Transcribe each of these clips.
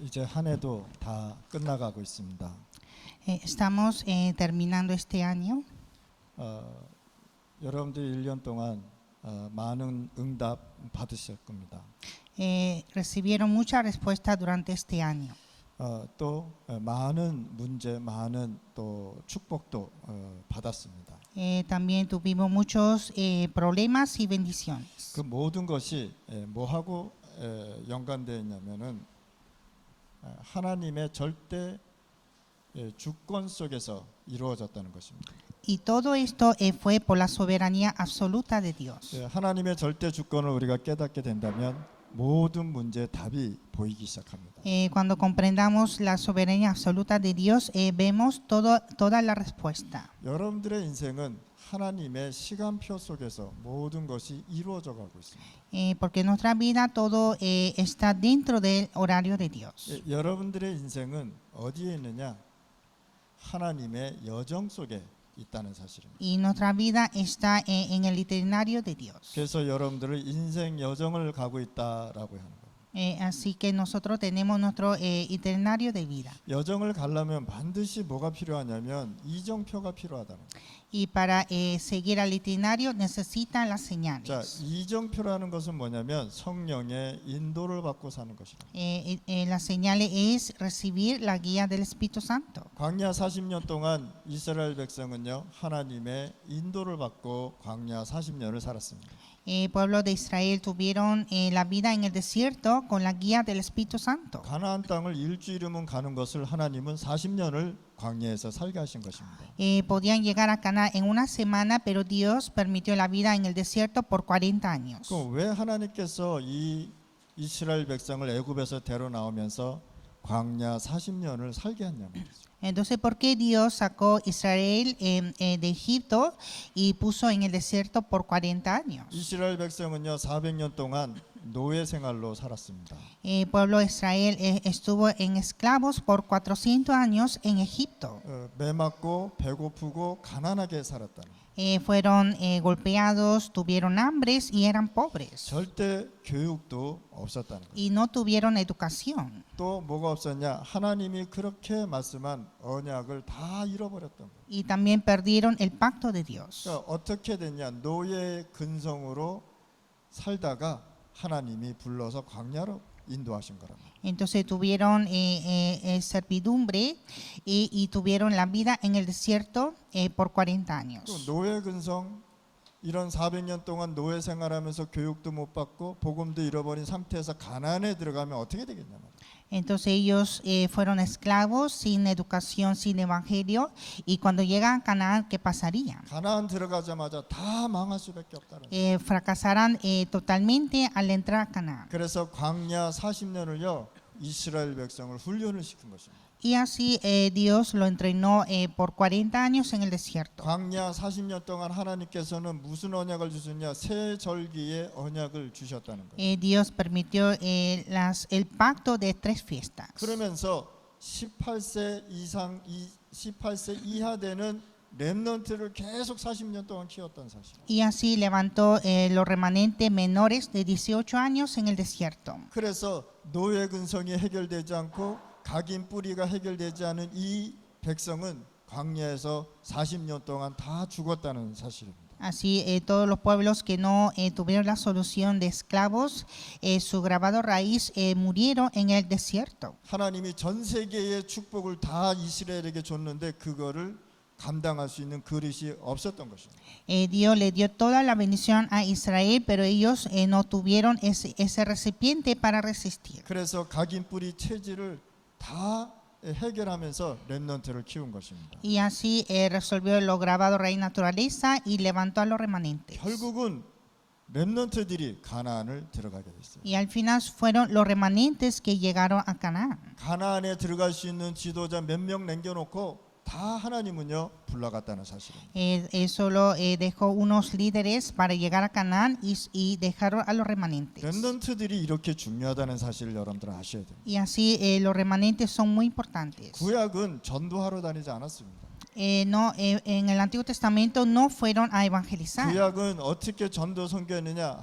이제 한 해도 다 끝나가고 있습니다. Estamos terminando este año. 여러분들 1년 동안 많은 응답 받으실 겁니다. Recibieron mucha respuesta durante este año. 또 많은 문제, 많은 또 축복도 받았습니다. También tuvimos muchos problemas y bendiciones. 그 모든 것이 뭐하고 연관되어 있냐면은 하나님의 절대 주권 속에서 이루어졌다는 것입니다. Y todo esto fue por la soberanía absoluta de Dios. 하나님의 절대 주권을 우리가 깨닫게 된다면 모든 문제의 답이 보이기 시작합니다. Cuando comprendamos la soberanía absoluta de Dios, vemos toda la respuesta. 여러분들의 인생은 하나님의 시간표 속에서 모든 것이 이루어져 가고 있습니다. Porque en nuestra vida todo está dentro del horario de Dios. 여러분들의 인생은 어디에 있느냐? 하나님의 여정 속에 있다는 사실입니다. Y nuestra vida está en el itinerario de Dios. 그래서 여러분들은 인생 여정을 가고 있다라고 하는 거예요. Así que nosotros tenemos nuestro itinerario de vida. 여정을 가려면 반드시 뭐가 필요하냐면 이정표가 필요하다는 거예요. Y para seguir al itinerario necesitan las 자, señales. 이정표라는 것은 뭐냐면 성령의 인도를 받고 사는 것이다. Las señales es recibir la guía del Espíritu Santo. 광야 40년 동안 이스라엘 백성은요 하나님의 인도를 받고 광야 40년을 살았습니다. Pueblo de Israel tuvieron la vida en el desierto con la guía del Espíritu Santo. 가나안 땅을 일주일이면 가는 것을 하나님은 40년을 광야에서 살게 하신 것입니다. Podían llegar a Canaán en una semana, pero Dios permitió la vida en el desierto por 40 años. 그럼 왜 하나님께서 이 이스라엘 백성을 애굽에서 데려 나오면서 광야 40년을 살게 했냐 말이죠. Entonces, ¿por qué Dios sacó a Israel de Egipto y puso en el desierto por 40 años? 이스라엘 백성은요 400년 동안 노예 생활로 살았습니다. El pueblo de Israel estuvo en esclavos por 400 años en Egipto. 매맞고 배고프고 가난하게 살았다는. Fueron golpeados, tuvieron hambres y eran pobres. 절대 교육도 없었다는 거예요. Y no tuvieron educación. 또 뭐가 없었냐? 하나님이 그렇게 말씀한 언약을 다 잃어버렸던 거예요. Y también perdieron el pacto de Dios. 그러니까 어떻게 됐냐? 노예 근성으로 살다가 하나님이 불러서 광야로 인도하신 거랍니다. Entonces tuvieron servidumbre y tuvieron la vida en el desierto por 40 años. 또 노예 근성 이런 400년 동안 노예 생활하면서 교육도 못 받고 복음도 잃어버린 상태에서 가나안에 들어가면 어떻게 되겠냐 말이에요. Entonces ellos fueron esclavos sin educación, sin evangelio, y cuando llegan a Canaán, ¿qué pasaría? 가나안 들어가자마자 다 망할 수밖에 없다는 거예요. Fracasarán totalmente al entrar a Canaán. 그래서 광야 40년을요 이스라엘 백성을 훈련을 시킨 것입니다. Y así Dios lo entrenó por 40 años en el desierto. 광야 40년 동안 하나님께서는 무슨 언약을 주셨냐? 새 절기의 언약을 주셨다는 거예요. Dios permitió el pacto de 3 fiestas. 그러면서 18세 이하 되는 렘넌트를 계속 40년 동안 키웠던 사실. Y así levantó los remanentes menores de 18 años en el desierto. 그래서 노예 근성이 해결되지 않고 각인 뿌리가 해결되지 않은 이 백성은 광야에서 40년 동안 다 죽었다는 사실입니다. Así todos los pueblos que no tuvieron la solución de esclavos, su grabado raíz murieron en el desierto. 하나님이 전 세계의 축복을 다 이스라엘에게 줬는데 그거를 감당할 수 있는 그릇이 없었던 것입니다. Dios le dio toda la bendición a Israel, pero ellos no tuvieron ese recipiente para resistir. 그래서 각인 뿌리 체질을 다 해결하면서 렘넌트를 키운 것입니다. Y así resolvió lo grabado raíz naturaleza y levantó a los remanentes. 결국은 렘넌트들이 가나안을 들어가게 됐어요. Y al final fueron los remanentes que llegaron a Canaán. 가나안에 들어갈 수 있는 지도자 몇 명 남겨놓고 다 하나님은요 불러갔다는 사실입니다. Solo dejó unos líderes para llegar a Canaán y dejaron a los remanentes. 렘넌트들이 이렇게 중요하다는 사실을 여러분들 아셔야 돼요. Y así los remanentes son muy importantes. 구약은 전도하러 다니지 않았습니다. En el Antiguo Testamento no fueron a evangelizar. 구약은 어떻게 전도 선교했느냐?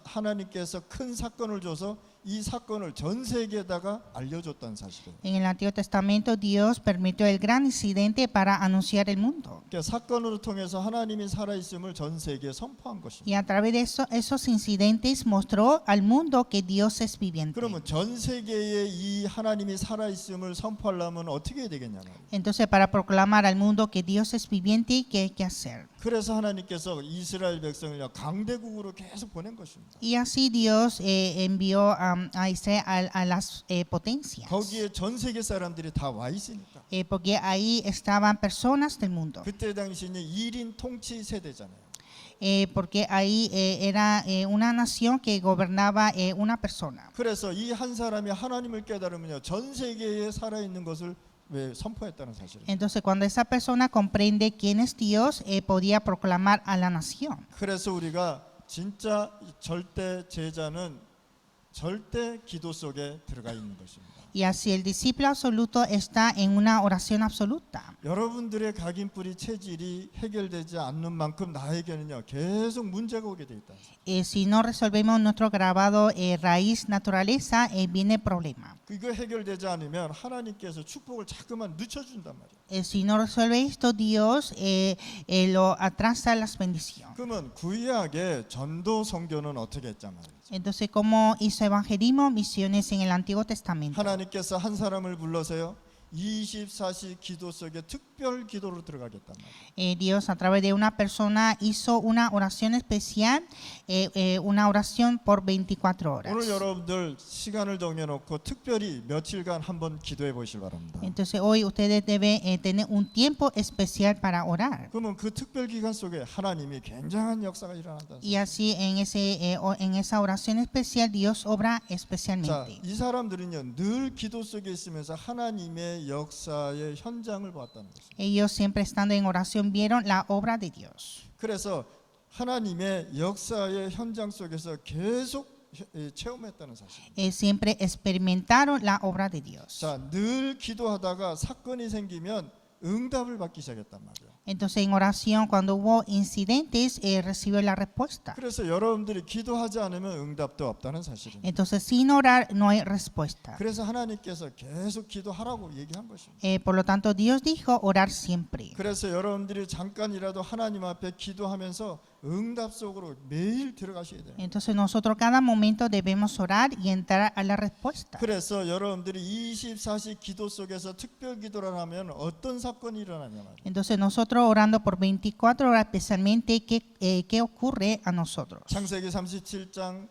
하나님께서 큰 사건을 줘서 이 사건을 전 세계에다가 알려줬다는 사실이에요. En el Antiguo Testamento Dios permitió el gran incidente para anunciar el mundo. 그러니까 사건으로 통해서 하나님이 살아있음을 전 세계에 선포한 것입니다. Y a través de esos incidentes mostró al mundo que Dios es viviente. 그러면 전 세계에 이 하나님이 살아있음을 선포하려면 어떻게 해야 되겠냐 말이에요. Entonces, para proclamar al mundo que Dios es viviente, ¿qué hay que hacer? 그래서 하나님께서 이스라엘 백성을 강대국으로 계속 보낸 것입니다. Y así Dios envió a Israel a las potencias, 거기에 전 세계 사람들이 다 와 있으니까. porque ahí estaban personas del mundo, 그때 당시는 1인 통치 세대잖아요. porque ahí era una nación que gobernaba una persona. 그래서 이 한 사람이 하나님을 깨달으면요, 전 세계에 살아 있는 것을 왜 선포했다는 사실이에요. Entonces, cuando esa persona comprende quién es Dios, podía proclamar a la nación. 그래서 우리가 진짜 절대 제자는 절대 기도 속에 들어가 있는 것입니다. Y así el discípulo absoluto está en una oración absoluta. 여러분들의 각인뿌리 체질이 해결되지 않는 만큼 나에게는요 계속 문제가 오게 돼 있다. Si no resolvemos nuestro grabado raíz naturaleza, viene problema. 이거 해결되지 않으면 하나님께서 축복을 자꾸만 늦춰준단 말이에요. Si no resuelve esto, Dios lo atrasa las bendiciones. 그러면 구약의 전도 선교는 어떻게 했단 말이에요? Entonces, ¿cómo hizo evangelismo, misiones en el Antiguo Testamento? 하나님께서 한 사람을 불러서요 24시 기도 속에 특별 기도로 들어가겠단 말이에요. Dios a través de una persona hizo una oración especial, una oración por 24 horas. 오늘 여러분들 시간을 정해놓고 특별히 며칠간 한번 기도해 보시기 바랍니다. Entonces hoy ustedes deben tener un tiempo especial para orar. 그러면 그 특별 기간 속에 하나님이 굉장한 역사가 일어난다. Y así en esa oración especial Dios obra 자, especialmente. 이 사람들은요 늘 기도 속에 있으면서 하나님의 역사의 현장을 보았다는 것입니다. Ellos siempre estando en oración vieron la obra de Dios. 그래서 하나님의 역사의 현장 속에서 계속 체험했다는 사실. Siempre experimentaron la obra de Dios. 자, 늘 기도하다가 사건이 생기면 응답을 받기 시작했단 말이에요. Entonces en oración cuando hubo incidentes recibió la respuesta. 그래서 여러분들이 기도하지 않으면 응답도 없다는 사실입니다. Entonces sin orar no hay respuesta. 그래서 하나님께서 계속 기도하라고 얘기한 것입니다. Por lo tanto Dios dijo orar siempre. 그래서 여러분들이 잠깐이라도 하나님 앞에 기도하면서 응답 속으로 매일 들어가셔야 돼요. Entonces nosotros cada momento debemos orar y entrar a la respuesta. 그래서 여러분들이 24시 기도 속에서 특별 기도를 하면 어떤 사건이 일어나냐 말이에요. Entonces nosotros orando por 24 horas especialmente qué ocurre a nosotros. 창세기 37장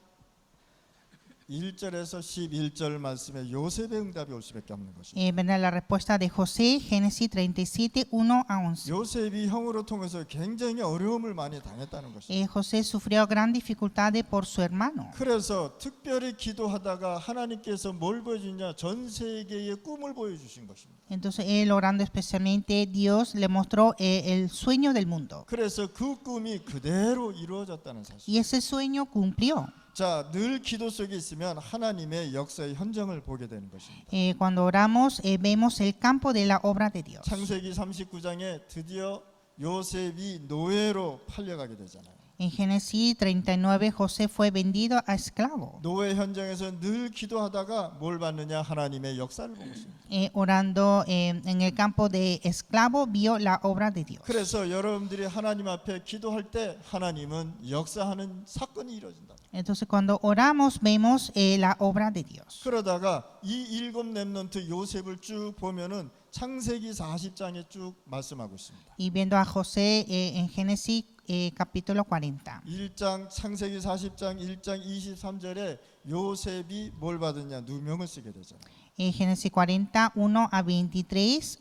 1절에서 11절 말씀에 요셉의 응답이 올 수밖에 없는 것입니다. Verdad, la respuesta de José, Génesis 37, 1 a 11. 요셉이 형으로 통해서 굉장히 어려움을 많이 당했다는 것입니다. José sufrió gran dificultades por su hermano. 그래서 특별히 기도하다가 하나님께서 뭘 보여주냐 전 세계의 꿈을 보여주신 것입니다. Entonces él orando especialmente Dios le mostró el sueño del mundo. 그래서 그 꿈이 그대로 이루어졌다는 사실. Y ese sueño cumplió. 자, 늘 기도 속에 있으면 하나님의 역사의 현장을 보게 되는 것입니다. Cuando oramos vemos el campo de la obra de Dios. 창세기 39장에 드디어 요셉이 노예로 팔려가게 되잖아요. En Génesis 39 José fue vendido a esclavo. 노예 현장에서 늘 기도하다가 뭘 받느냐 하나님의 역사를 본 것입니다. Orando en el campo de esclavo vio la obra de Dios. 그래서 여러분들이 하나님 앞에 기도할 때 하나님은 역사하는 사건이 이루어진다. Entonces cuando oramos vemos la obra de Dios. 그러다가 이 일곱 렘넌트 요셉을 쭉 보면은 창세기 40장에 쭉 말씀하고 있습니다. Y viendo a José en Génesis capítulo 40. 1장 창세기 40장 1장 23절에 요셉이 뭘 받았냐 누명을 쓰게 되잖아요. En Génesis 40, 1 a 23,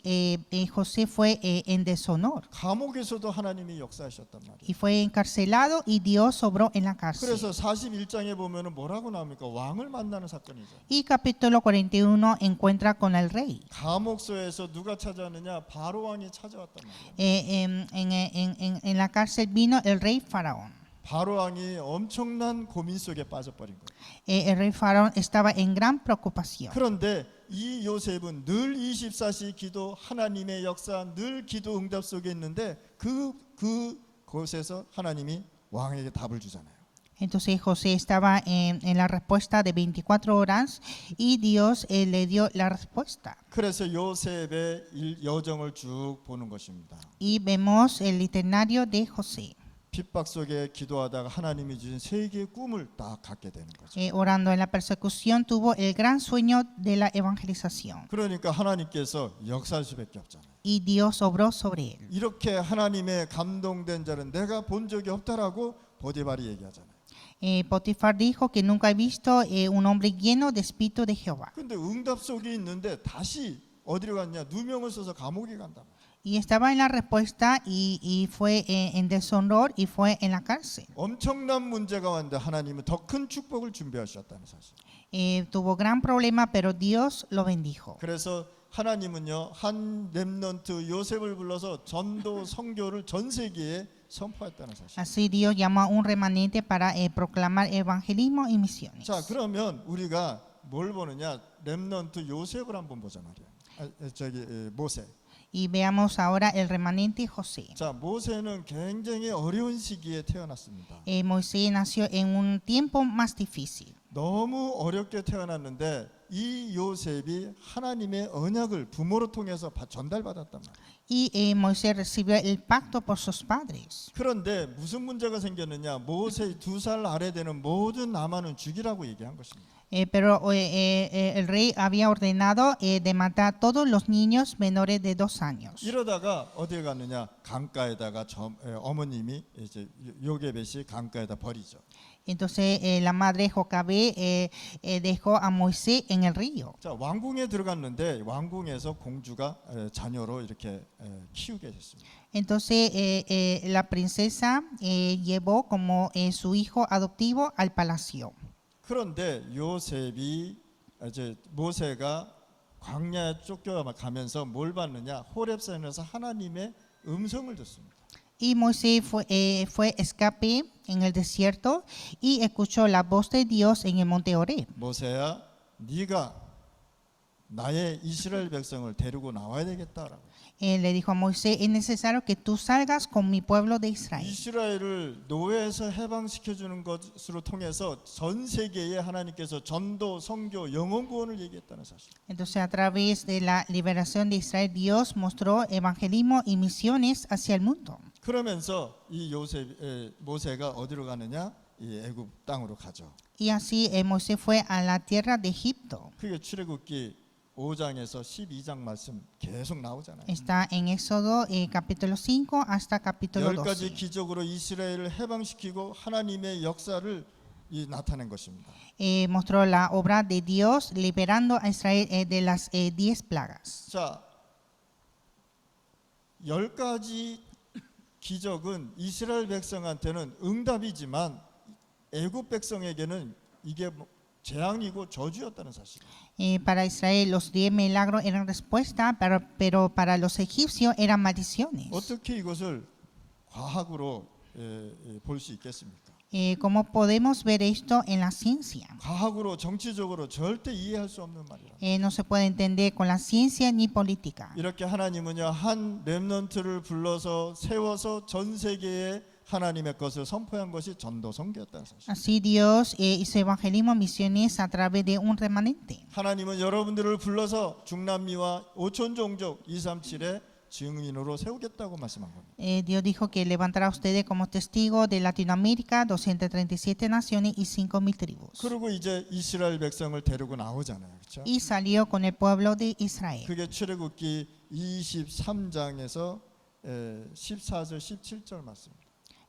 José fue en deshonor 감옥에서도 하나님이 역사하셨단 말이에요. y fue encarcelado y Dios obró en la cárcel. 그래서 41장에 보면은 뭐라고 나옵니까? 왕을 만나는 사건이죠. Y capítulo 41 encuentra con el rey. 감옥소에서 누가 찾아왔느냐? 바로 왕이 찾아왔단 말이에요. En la cárcel vino el rey faraón. 바로 왕이 엄청난 고민 속에 빠져버린 거예요. El rey faraón estaba en gran preocupación. 그런데 이 요셉은 늘 24시 기도, 하나님의 역사, 늘 기도 응답 속에 있는데 그 곳에서 하나님이 왕에게 답을 주잖아요. Entonces José estaba en la respuesta de 24 horas y Dios le dio la respuesta. 그래서 요셉의 여정을 쭉 보는 것입니다. Y vemos el itinerario de José. 핍박 속에 기도하다가 하나님이 주신 세 개의 꿈을 딱 갖게 되는 거죠. Orando en la persecución tuvo el gran sueño de la evangelización. 그러니까 하나님께서 역사할 수밖에 없잖아요. Y Dios obró sobre él. 이렇게 하나님의 감동된 자는 내가 본 적이 없다라고 보디발이 얘기하잖아요. Potifar dijo que nunca he visto un hombre lleno de espíritu de Jehová. 근데 응답 속에 있는데 다시 어디로 갔냐? 누명을 써서 감옥에 간다. Y estaba en la respuesta y fue en deshonor y fue en la cárcel. 엄청난 문제가 왔는데 하나님은 더 큰 축복을 준비하셨다는 사실. Tuvo gran problema, pero Dios lo bendijo. 그래서 하나님은요 한 렘넌트 요셉을 불러서 전도 선교를 전 세계에 선포했다는 사실. Así Dios llamó a un remanente para proclamar evangelismo y misiones. 자 그러면 우리가 뭘 보느냐? 렘넌트 요셉을 한번 보자 말이야. 모세. Y veamos ahora el remanente José. 자 모세는 굉장히 어려운 시기에 태어났습니다. Moisés nació en un tiempo más difícil. 너무 어렵게 태어났는데 이 요셉이 하나님의 언약을 부모로 통해서 전달받았단 말이에요. Y Moisés recibió el pacto por sus padres. 그런데 무슨 문제가 생겼느냐? 모세 2살 아래 되는 모든 남한은 죽이라고 얘기한 것입니다. Pero el rey había ordenado de matar a todos los niños menores de 2 años. 이러다가 어디에 갔느냐? 강가에다가 어머님이 이제 요게벳이 강가에다 버리죠. Entonces la madre Jocabé dejó a Moisés en el río. 자 왕궁에 들어갔는데 왕궁에서 공주가 자녀로 이렇게 키우게 됐습니다. Entonces la princesa llevó como su hijo adoptivo al palacio. 그런데 요셉이 이제 모세가 광야에 쫓겨가면서 뭘 받느냐? 호렙산에서 하나님의 음성을 듣습니다. Y Moisés fue escape en el desierto y escuchó la voz de Dios en el monte Horeb. 모세야, 네가 나의 이스라엘 백성을 데리고 나와야 되겠다라고. Le dijo a Moisés, es necesario que tú salgas con mi pueblo de Israel. 이스라엘을 노예에서 해방시켜 주는 것으로 통해서 전 세계에 하나님께서 전도, 선교, 영혼 구원을 얘기했다는 사실. Entonces a través de la liberación de Israel, Dios mostró evangelismo y misiones hacia el mundo. 그러면서 이 모세가 어디로 가느냐? 이 애굽 땅으로 가죠. Y así Moisés fue a la tierra de Egipto. 그게 출애굽기 5장에서 12장 말씀 계속 나오잖아요. Está en Éxodo capítulo 5 hasta capítulo 10가지 12. 기적으로 이스라엘을 해방시키고 하나님의 역사를 나타낸 것입니다. Mostró la obra de Dios liberando a Israel de las 10 plagas. 자, 10가지 기적은 이스라엘 백성한테는 응답이지만 애굽 백성에게는 이게 재앙이고 저주였다는 사실. Para Israel los 10 milagros eran respuesta, pero para los egipcios eran maldiciones. 어떻게 이것을 과학으로 볼 수 있겠습니까? ¿Cómo podemos ver esto en la ciencia? 과학으로 정치적으로 절대 이해할 수 없는 말이라. No se puede entender con la ciencia ni política. 이렇게 하나님은요 한 렘넌트를 불러서 세워서 전 세계에 하나님의 것을 선포한 것이 전도 선교였다는 사실. Así Dios hizo evangelismo, misiones a través de un remanente. 하나님은 여러분들을 불러서 중남미와 5천 종족 237의 증인으로 세우겠다고 말씀한 겁니다. Dios dijo que levantará a ustedes como testigos de Latinoamérica, 237 naciones y 5,000 tribus. 그리고 이제 이스라엘 백성을 데리고 나오잖아요, 그렇죠? Y salió con el pueblo de Israel. 그게 출애굽기 23장에서 14절 17절 말씀입니다.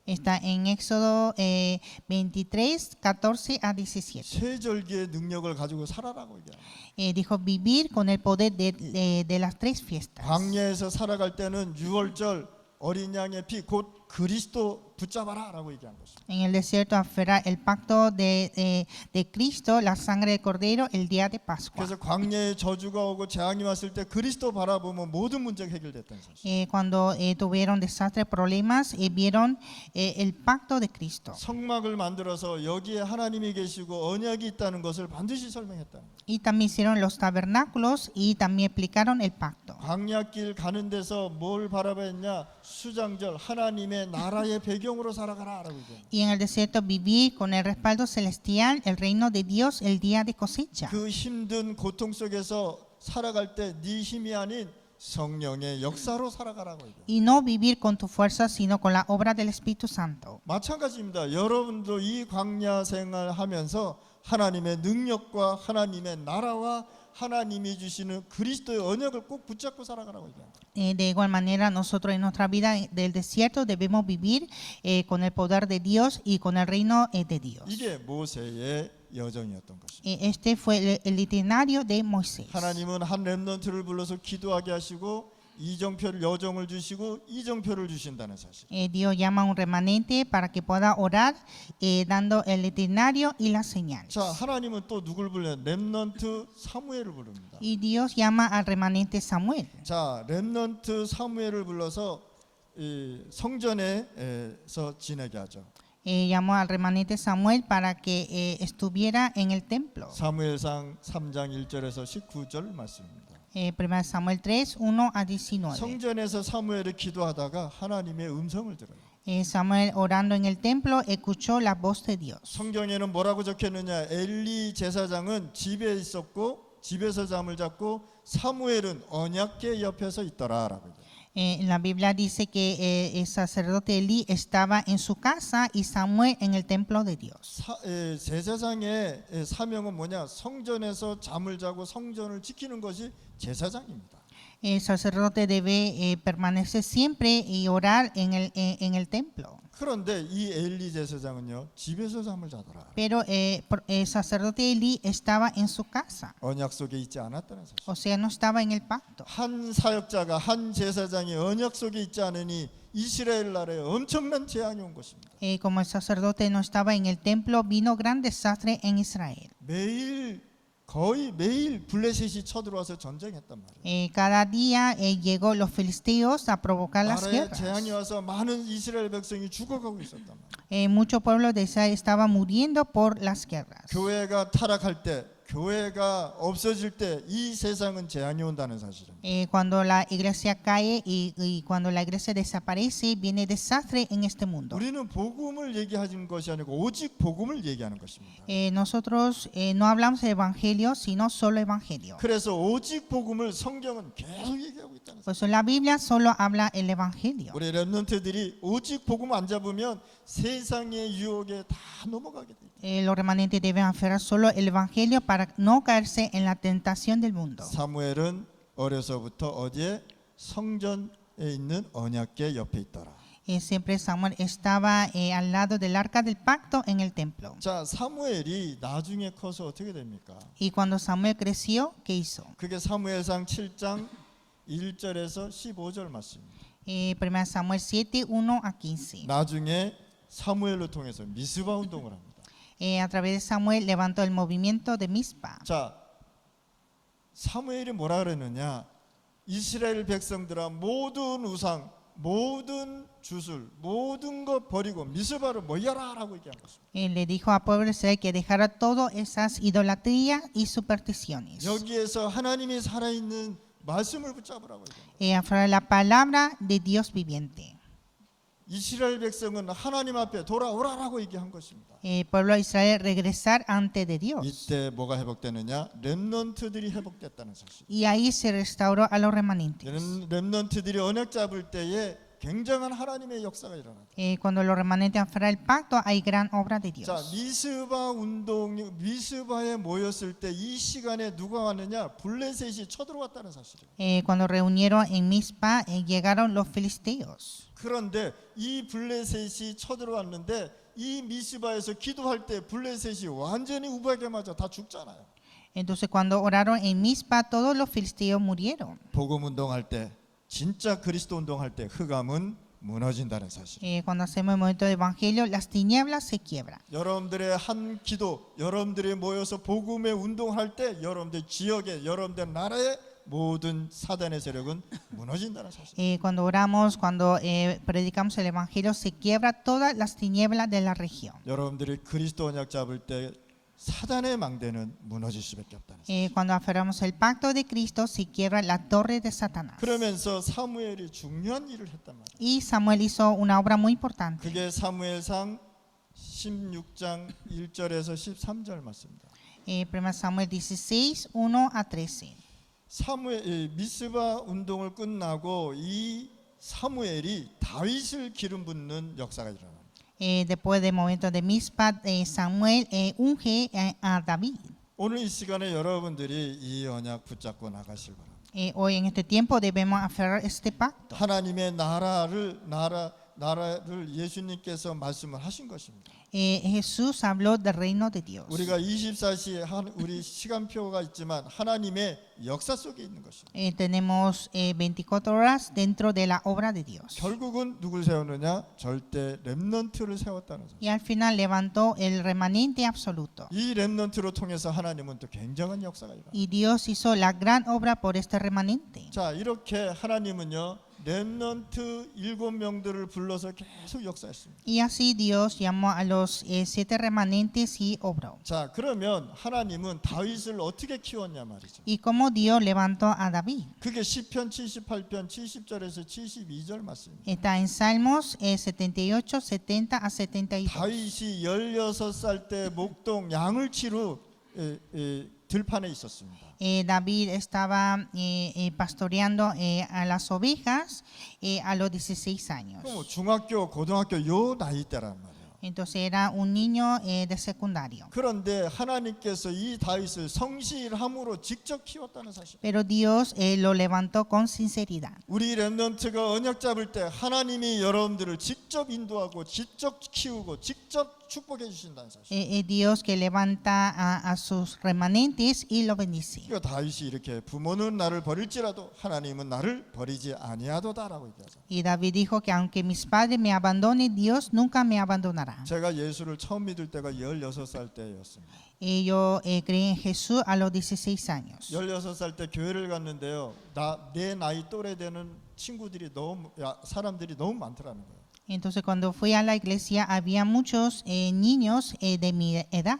Está en Éxodo 23, 14 a 17. 세 절기의 능력을 가지고 살아라고 얘기합니다. Dijo vivir con el poder de las 3 fiestas. 광야에서 살아갈 때는 6월절 어린 양의 피 곧 그리스도 붙잡아라라고 얘기한 것입니다. En el desierto aferrar el pacto de Cristo, la sangre del Cordero, el día de Pascua. 그래서 광야에 저주가 오고 재앙이 왔을 때 그리스도 바라보면 모든 문제가 해결됐다는 사실. Cuando tuvieron desastres, problemas, vieron el pacto de Cristo. 성막을 만들어서 여기에 하나님이 계시고 언약이 있다는 것을 반드시 설명했다는 거예요. Y también hicieron los tabernáculos y también explicaron el pacto. 광야길 가는 데서 뭘 바라봤냐? 수장절 하나님의 나라의 배경으로 살아가라라고 얘기해요. Y en el desierto vivir con el respaldo celestial, el reino de Dios, el día de cosecha. 그 힘든 고통 속에서 살아갈 때 네 힘이 아닌 성령의 역사로 살아가라고 얘기해요. Y no vivir con tu fuerza, sino con la obra del Espíritu Santo. 마찬가지입니다. 여러분도 이 광야 생활하면서 하나님의 능력과 하나님의 나라와 하나님이 주시는 그리스도의 언약을 꼭 붙잡고 살아가라고 얘기합니다. De igual manera, nosotros en nuestra vida del desierto debemos vivir con el poder de Dios y con el reino de Dios. 이게 모세의 여정이었던 것입니다. Este fue el itinerario de Moisés. 하나님은 한 렘넌트를 불러서 기도하게 하시고 이정표를 여정을 주시고 이정표를 주신다는 사실. Dios llama a un remanente para que pueda orar, dando el itinerario y las señales. 자, 하나님은 또 누굴 불러요? 렘넌트 사무엘을 부릅니다. Y Dios llama al remanente Samuel. 자, 렘넌트 사무엘을 불러서 이 성전에서 지내게 하죠. Llamó al remanente Samuel para que estuviera en el templo. 사무엘상 3장 1절에서 19절 말씀입니다. 1 Samuel 3, 1 a 19. 성전에서 사무엘이 기도하다가 하나님의 음성을 들어요. Samuel orando en el templo escuchó la voz de Dios. 성경에는 뭐라고 적혔느냐? 엘리 제사장은 집에 있었고 집에서 잠을 잤고 사무엘은 언약궤 옆에서 있더라라고 얘기해요. En la Biblia dice que el sacerdote Elí estaba en su casa y Samuel en el templo de Dios. 제사장의 사명은 뭐냐? 성전에서 잠을 자고 성전을 지키는 것이 제사장입니다. El sacerdote debe permanecer siempre y orar en el templo. 그런데 이 엘리 제사장은요, 집에서 잠을 자더라. Pero el sacerdote Elí estaba en su casa, 언약 속에 있지 않았다는 사실. o sea, no estaba en el pacto. 한 사역자가 한 제사장이 언약 속에 있지 않으니 이스라엘 나라에 엄청난 재앙이 온 것입니다. Como el sacerdote no estaba en el templo, vino gran desastre en Israel. 거의 매일 블레셋이 쳐들어와서 전쟁했단 말이에요. Cada día llegó los filisteos a provocar las 나라에 재앙이 guerras. 와서 많은 이스라엘 백성이 죽어가고 있었단 말이에요. Muchos pueblos de Israel estaban muriendo por las guerras. 교회가 타락할 때, 교회가 없어질 때 이 세상은 재앙이 온다는 사실입니다. Cuando la iglesia cae y cuando la iglesia desaparece, viene desastre en este mundo. 우리는 복음을 얘기하는 것이 아니고 오직 복음을 얘기하는 것입니다. Nosotros no hablamos de evangelio, sino solo evangelio. 그래서 오직 복음을 성경은 계속 얘기하고 있다는 사실. Por eso la Biblia solo habla el evangelio. 우리 렘넌트들이 오직 복음 안 잡으면 세상의 유혹에 다 넘어가게 돼요. Los remanentes deben aferrar solo el evangelio para no caerse en la tentación del mundo. 사무엘은 어려서부터 어디에 성전에 있는 언약궤 옆에 있더라. Siempre Samuel estaba al lado del arca del pacto en el templo. 자, 사무엘이 나중에 커서 어떻게 됩니까? Y cuando Samuel creció, ¿qué hizo? 그게 사무엘상 7장 1절에서 15절 말씀입니다. 1 Samuel 7, 1 a 15. 나중에 사무엘로 통해서 미스바 운동을 합니다. A través de Samuel levantó el movimiento de Mizpa. 자, 사무엘이 뭐라 그랬느냐? 이스라엘 백성들아 모든 우상, 모든 주술, 모든 것 버리고 미스바로 모여라라고 얘기한 것입니다. Le dijo al pueblo de Israel que dejara todas esas idolatrías y supersticiones. 여기에서 하나님이 살아있는 말씀을 붙잡으라고 얘기합니다. Aferrar la palabra de Dios viviente. 이스라엘 백성은 하나님 앞에 돌아오라라고 얘기한 것입니다. El pueblo de Israel regresar ante de Dios. 이때 뭐가 회복되느냐? 렘넌트들이 회복됐다는 사실. Y ahí se restauró a los remanentes. 렘넌트들이 언약 잡을 때에 굉장한 하나님의 역사가 일어납니다. Cuando los remanentes aferran el pacto, hay gran obra de Dios. 자, 미스바 운동, 미스바에 모였을 때 이 시간에 누가 왔느냐? 블레셋이 쳐들어왔다는 사실이에요. Cuando reunieron en Mizpa, llegaron los filisteos. 그런데 이 블레셋이 쳐들어왔는데 이 미스바에서 기도할 때 블레셋이 완전히 우박에 맞아 다 죽잖아요. Entonces cuando oraron en Mizpa, todos los filisteos murieron. 복음 운동할 때 진짜 그리스도 운동할 때 흑암은 무너진다는 사실. Cuando hacemos el movimiento de evangelio, las tinieblas se quiebran. 여러분들의 한 기도, 여러분들이 모여서 복음의 운동할 때 여러분들 지역에, 여러분들 나라에 모든 사단의 세력은 무너진다는 사실. Cuando oramos, cuando predicamos el evangelio, se quiebra todas las tinieblas de la región. 여러분들이 그리스도 언약 잡을 때 사단의 망대는 무너질 수밖에 없다는 사실. Cuando aferramos el pacto de Cristo, se quiebra la torre de Satanás. 그러면서 사무엘이 중요한 일을 했단 말이에요. Y Samuel hizo una obra muy importante. 그게 사무엘상 16장 1절에서 13절 말씀입니다. 1 Samuel 16, 1 a 13. 사무엘 미스바 운동을 끝나고 이 사무엘이 다윗을 기름 붓는 역사가 일어납니다. Después del momento de Mizpah, Samuel unge a David. 오늘 이 시간에 여러분들이 이 언약 붙잡고 나가실 바랍니다. Hoy en este tiempo debemos aferrar este pacto. 하나님의 나라를 예수님께서 말씀을 하신 것입니다. Jesús habló del reino de Dios. 우리가 24시 우리 시간표가 있지만 하나님의 역사 속에 있는 것입니다. Tenemos 24 horas dentro de la obra de Dios. 결국은 누굴 세우느냐? 절대 렘넌트를 세웠다는 사실. Y al final levantó el remanente absoluto. 이 렘넌트로 통해서 하나님은 또 굉장한 역사가 일어납니다. Y Dios hizo la gran obra por este remanente. 자, 이렇게 하나님은요 렘넌트 7명들을 불러서 계속 역사했습니다. Y así Dios llamó a los 7 remanentes y obró. 자, 그러면 하나님은 다윗을 어떻게 키웠냐 말이죠. Y como Dios levantó a David. 그게 시편 78편 70절에서 72절 말씀입니다. Está en Salmos 78, 70 a 72. 다윗이 16살 때 목동 양을 치러 들판에 있었습니다. David estaba pastoreando a las ovejas a los 16 años. 그럼 중학교, 고등학교 요 나이 때란 말이에요. Entonces era un niño de secundario. 그런데 하나님께서 이 다윗을 성실함으로 직접 키웠다는 사실. Pero Dios lo levantó con sinceridad. 우리 렘넌트가 언약 잡을 때 하나님이 여러분들을 직접 인도하고 직접 키우고 직접 축복해 주신다는 사실. Dios que levanta a sus remanentes y lo bendice. 그러니까 다윗이 이렇게 부모는 나를 버릴지라도 하나님은 나를 버리지 아니하도다라고 얘기하죠. Y David dijo que aunque mis padres me abandonen, Dios nunca me abandonará. 제가 예수를 처음 믿을 때가 16살 때였습니다. Yo creí en Jesús a los 16 años. 16살 때 교회를 갔는데요. 내 나이 또래 되는 친구들이 사람들이 너무 많더라는 거예요. Entonces cuando fui a la iglesia había muchos niños de mi edad.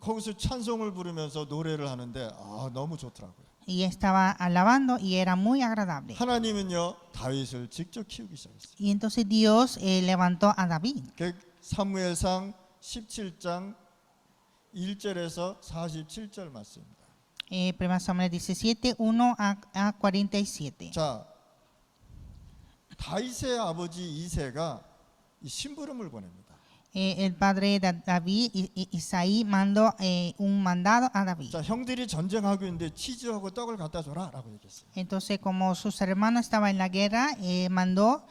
거기서 찬송을 부르면서 노래를 하는데 너무 좋더라고요. Y estaba alabando y era muy agradable. 하나님은요 다윗을 직접 키우기 시작했어요. Y entonces Dios levantó a David. 사무엘상 17장 1절에서 47절 말씀입니다. 1 Samuel 17, 1 a 47. 자, 다윗의 아버지 이새가 이 심부름을 보냅니다. El padre de David, Isaí, mandó un mandado a David. 자, 형들이 전쟁하고 있는데 치즈하고 떡을 갖다 줘라라고 얘기했어요. Entonces, como sus hermanos estaban en la guerra, mandó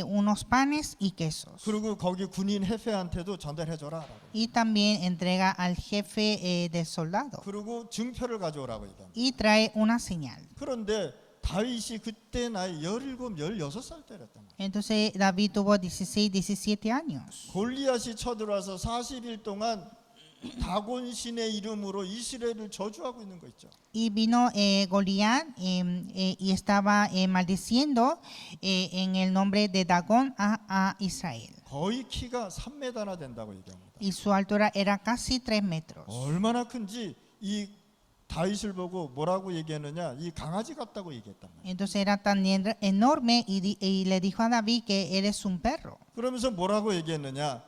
unos panes y quesos. 그리고 거기 군인 헤페한테도 전달해 줘라라고. Y también entrega al jefe del soldado. 그리고 증표를 가져오라고 얘기합니다. Y trae una señal. 그런데 다윗이 그때 나이 17, 16살 때랬단 말이에요. Entonces David tuvo 16, 17 años. 골리앗이 쳐들어와서 40일 동안 다곤 신의 이름으로 이스라엘을 저주하고 있는 거 있죠. Y vino Goliat y estaba maldiciendo en el nombre de Dagón a Israel. 거의 키가 3m나 된다고 얘기합니다. Y su altura era casi 3 metros. 얼마나 큰지 이 다윗을 보고 뭐라고 얘기하느냐? 이 강아지 같다고 얘기했단 말이에요. Entonces era tan enorme y le dijo a David que eres un perro. 그러면서 뭐라고 얘기했느냐?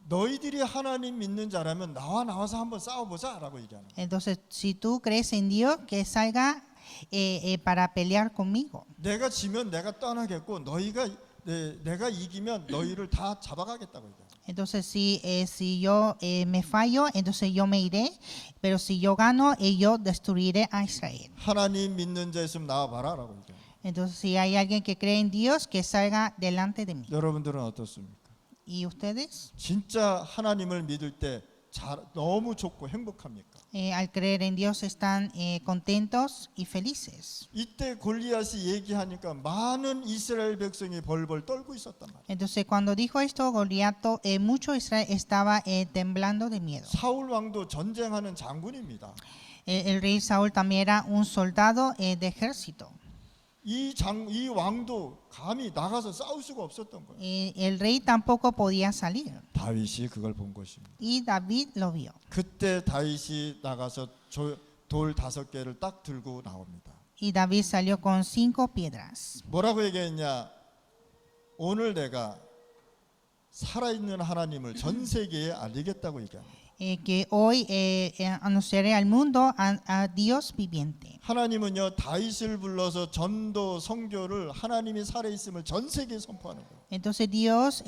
너희들이 하나님 믿는 자라면 나와서 한번 싸워보자라고 얘기하는 거예요. Entonces, si tú crees en Dios, que salga para pelear conmigo. 내가 지면 내가 떠나겠고 내가 이기면 너희를 다 잡아가겠다고 얘기해요. Entonces, si yo me fallo, entonces yo me iré, pero si yo gano, yo destruiré a Israel. 하나님 믿는 자 있으면 나와봐라라고 얘기해요. Entonces, si hay alguien que cree en Dios, que salga delante de mí. 여러분들은 어떻습니까? ¿Y ustedes? 진짜 하나님을 믿을 때 너무 좋고 행복합니까? Al creer en Dios están contentos y felices. 이때 골리앗이 얘기하니까 많은 이스라엘 백성이 벌벌 떨고 있었단 말이에요. Entonces, cuando dijo esto, Goliat, mucho Israel estaba temblando de miedo. 사울 왕도 전쟁하는 장군입니다. El rey Saúl también era un soldado de ejército. 이 왕도 감히 나가서 싸울 수가 없었던 거예요. El rey tampoco podía salir. 다윗이 그걸 본 것입니다. Y David lo vio. 그때 다윗이 나가서 돌 5개를 딱 들고 나옵니다. Y David salió con 5 piedras. 뭐라고 얘기했냐? 오늘 내가 살아있는 하나님을 전 세계에 알리겠다고 얘기합니다. Que hoy anunciaré al mundo a Dios viviente. 하나님은요 다윗을 불러서 전도 선교를 하나님이 살아있음을 전 세계에 선포하는 거예요. Entonces Dios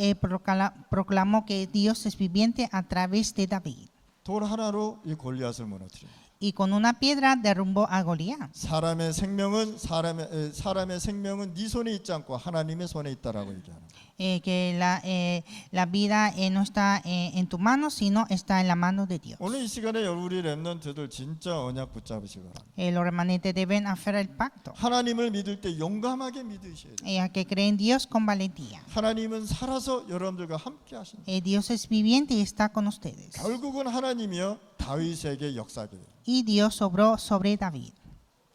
proclamó que Dios es viviente a través de David. 돌 하나로 이 골리앗을 무너뜨립니다. Y con una piedra derrumbó a Goliat. 사람의 생명은 네 손에 있지 않고 하나님의 손에 있다라고 얘기하는 거예요. Que la vida no está en tu mano, sino está en la mano de Dios. 오늘 이 시간에 우리 렘넌트들 진짜 언약 붙잡으시기 바랍니다. Los remanentes deben aferrar el pacto. 하나님을 믿을 때 용감하게 믿으셔야 돼요. A que creen Dios con valentía. 하나님은 살아서 여러분들과 함께 하신다. Dios es viviente y está con ustedes. 결국은 하나님이요 다윗에게 역사하게 돼요. Y Dios obró sobre David.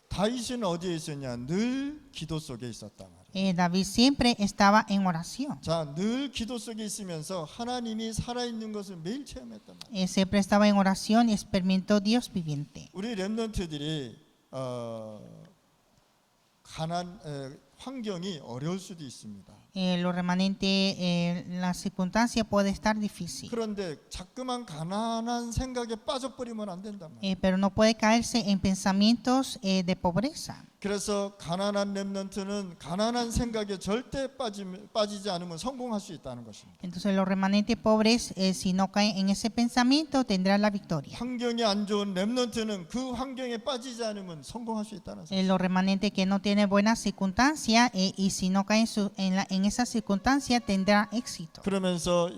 다윗은 어디에 있었냐? 늘 기도 속에 있었단 말이에요. David siempre estaba en oración. 자, 늘 기도 속에 있으면서 하나님이 살아있는 것을 매일 체험했단 말이에요. Siempre estaba en oración y experimentó Dios viviente. 우리 렘넌트들이 환경이 어려울 수도 있습니다. Lo remanente, la circunstancia puede estar difícil. 그런데 자꾸만 가난한 생각에 빠져버리면 안 된단 말이에요. Pero no puede caerse en pensamientos de pobreza. 그래서 가난한 렘넌트는 가난한 생각에 절대 빠지지 않으면 성공할 수 있다는 것입니다. Entonces los remanentes pobres, si no caen en ese pensamiento, tendrán la victoria. 환경이 안 좋은 렘넌트는 그 환경에 빠지지 않으면 성공할 수 있다는 사실. Los remanentes que no tienen buenas circunstancias y si no caen en esa circunstancia tendrán éxito. 그러면서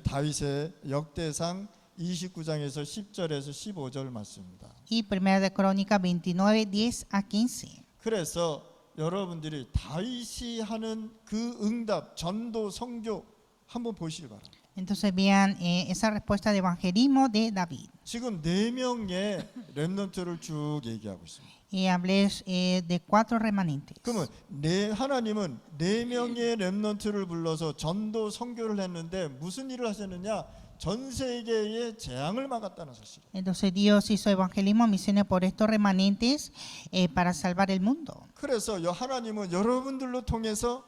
다윗의 역대상 29장에서 10절에서 15절 말씀입니다. Y Primera de Crónica 29, 10 a 15. 그래서 여러분들이 다윗이 하는 그 응답, 전도, 선교 한번 보시기 바랍니다. Entonces vean esa respuesta de evangelismo de David. 지금 4명의 렘넌트를 쭉 얘기하고 있습니다. Y hablé de 4 remanentes. 그러면 하나님은 4명의 렘넌트를 불러서 전도, 선교를 했는데 무슨 일을 하셨느냐? 전 세계의 재앙을 막았다는 사실이에요. Entonces Dios hizo evangelismo, misiones por estos remanentes para salvar el mundo. 그래서 하나님은 여러분들로 통해서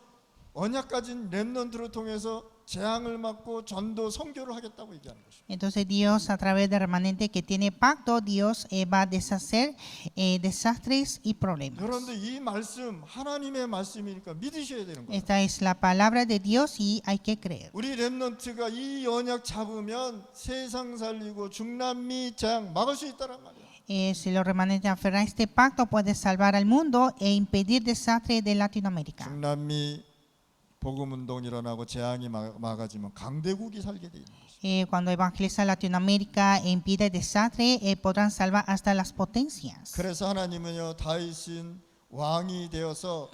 언약 가진 렘넌트를 통해서 재앙을 막고 전도 선교를 하겠다고 얘기하는 것입니다. Entonces Dios a través de remanente que tiene pacto, Dios va a deshacer desastres y problemas. 여러분들 이 말씀 하나님의 말씀이니까 믿으셔야 되는 거예요. Esta es la palabra de Dios y hay que creer. 우리 렘넌트가 이 언약 잡으면 세상 살리고 중남미 재앙 막을 수 있다는 말이에요. Si los remanentes aferran a este pacto, puede salvar al mundo e impedir desastres de Latinoamérica. 중남미 복음운동 일어나고 재앙이 막아지면 강대국이 살게 돼 있는 것이죠. Cuando evangeliza Latinoamérica e impide desastre, podrán salvar hasta las potencias. 그래서 하나님은요 다윗은 왕이 되어서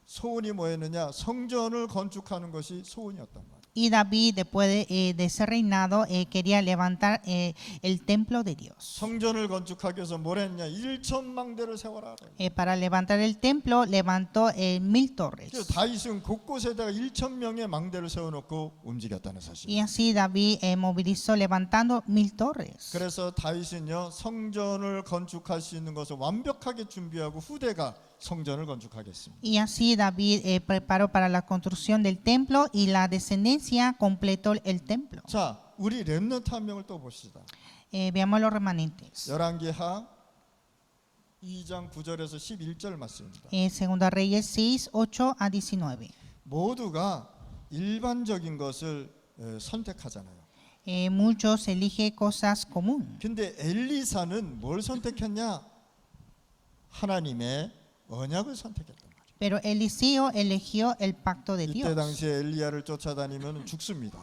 소원이 뭐였느냐? 성전을 건축하는 것이 소원이었단 말이에요. Y David, después de ser reinado, quería levantar el templo de Dios. 성전을 건축하기 위해서 뭘 했냐? 1,000망대를 세워라. Para levantar el templo, levantó 1000 torres. 그래서 다윗은 곳곳에다가 1,000명의 망대를 세워놓고 움직였다는 사실. Y así David movilizó levantando 1000 torres. 그래서 다윗은요 성전을 건축할 수 있는 것을 완벽하게 준비하고 후대가 성전을 건축하겠습니다. Y así David preparó para la construcción del templo y la descendencia completó el templo. 자, 우리 렘넌트 한 명을 또 봅시다. Veamos los remanentes. 열왕기하 2장 9절에서 11절 말씀입니다. Segunda Reyes 6, 8 a 19. 모두가 일반적인 것을 선택하잖아요. Muchos eligen cosas comunes. 근데 엘리사는 뭘 선택했냐? 하나님의 언약을 선택했단 말이에요. Pero Eliseo eligió el pacto de 이때 Dios. 당시에 엘리야를 쫓아다니면 죽습니다.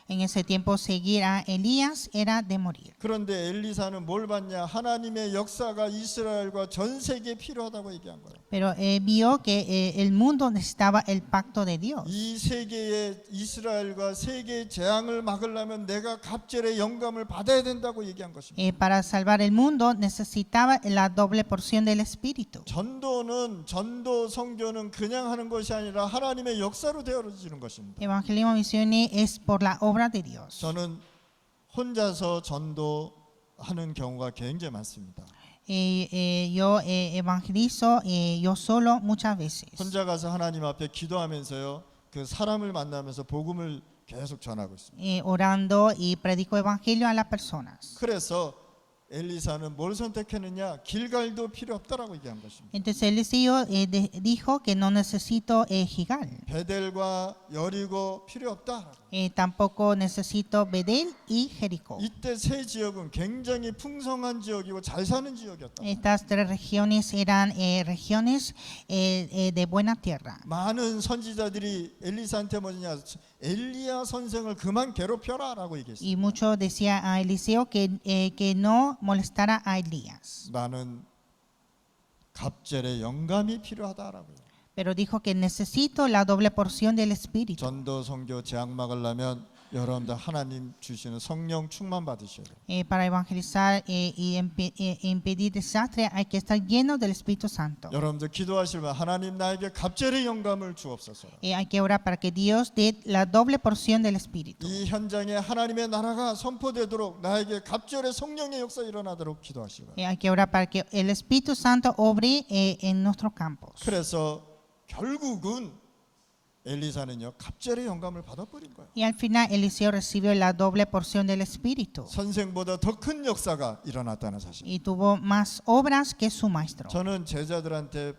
En ese tiempo seguir a Elías era de morir. 그런데 엘리사는 뭘 봤냐? 하나님의 역사가 이스라엘과 전 세계에 필요하다고 얘기한 거예요. Pero vio que el mundo necesitaba el pacto de Dios. 이 세계의 이스라엘과 세계의 재앙을 막으려면 내가 갑절의 영감을 받아야 된다고 얘기한 것입니다. Para salvar el mundo necesitaba la doble porción del Espíritu. 전도 선교는 그냥 하는 것이 아니라 하나님의 역사로 되어지는 것입니다. Evangelismo Misiones es por la obra de Dios. 저는 혼자서 전도하는 경우가 굉장히 많습니다. Yo evangelizo yo solo muchas veces. 혼자 가서 하나님 앞에 기도하면서요, 그 사람을 만나면서 복음을 계속 전하고 있습니다. Orando y predico evangelio a las personas. 그래서 엘리사는 뭘 선택했느냐? 길갈도 필요 없다라고 얘기한 것입니다. Entonces Eliseo dijo que no necesito Gigal. 베델과 여리고 필요 없다. Tampoco necesito Bedel y Jericó. 이때 세 지역은 굉장히 풍성한 지역이고 잘 사는 지역이었다. Estas tres regiones eran regiones de buena tierra. 많은 선지자들이 엘리사한테 뭐냐? 엘리야 선생을 그만 괴롭혀라라고 얘기했어요. Y muchos decían a Eliseo que no molestara a Elías. 나는 갑절의 영감이 필요하다라고요. Pero dijo que necesito la doble porción del Espíritu. 전도 선교 재앙 막으려면 여러분들 하나님 주시는 성령 충만 받으셔야 돼요. Para evangelizar y impedir desastre hay que estar lleno del Espíritu Santo. 여러분들 기도하시면 하나님 나에게 갑절의 영감을 주옵소서. Hay que orar para que Dios dé la doble porción del Espíritu. 이 현장에 하나님의 나라가 선포되도록 나에게 갑절의 성령의 역사 일어나도록 기도하시고. Hay que orar para que el Espíritu Santo obre en nuestros campos. 그래서 결국은 엘리사는요 갑절의 영감을 받아버린 거예요. Y al final Eliseo recibió la doble porción del Espíritu 선생보다 더 큰 역사가 일어났다는 사실. y tuvo más obras que su maestro. 저는 제자들한테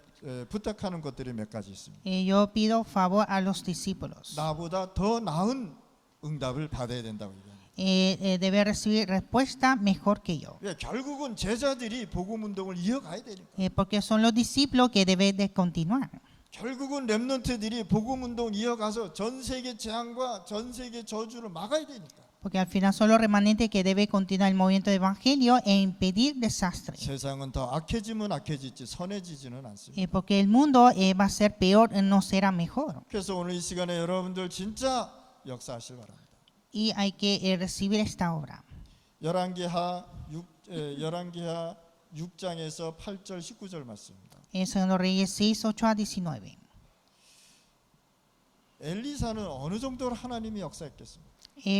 부탁하는 것들이 몇 가지 있습니다. Yo pido favor a los discípulos. 나보다 더 나은 응답을 받아야 된다고 얘기합니다. Debe recibir respuesta mejor que yo. 결국은 제자들이 복음 운동을 이어가야 되니까. Porque son los discípulos que deben de continuar. 결국은 렘넌트들이 복음 운동 이어가서 전 세계 재앙과 전 세계 저주를 막아야 되니까. Porque al final son los remanentes que debe continuar el movimiento de evangelio e impedir desastre. 세상은 더 악해지면 악해지지 선해지지는 않습니다. Porque el mundo va a ser peor, no será mejor. 그래서 오늘 이 시간에 여러분들 진짜 역사하실 바랍니다. Y hay que recibir esta obra. 열왕기하 6장에서 8절 19절 말씀입니다. En 2 Reyes 6, 8 a 19. 엘리사는 어느 정도로 하나님이 역사했겠습니까?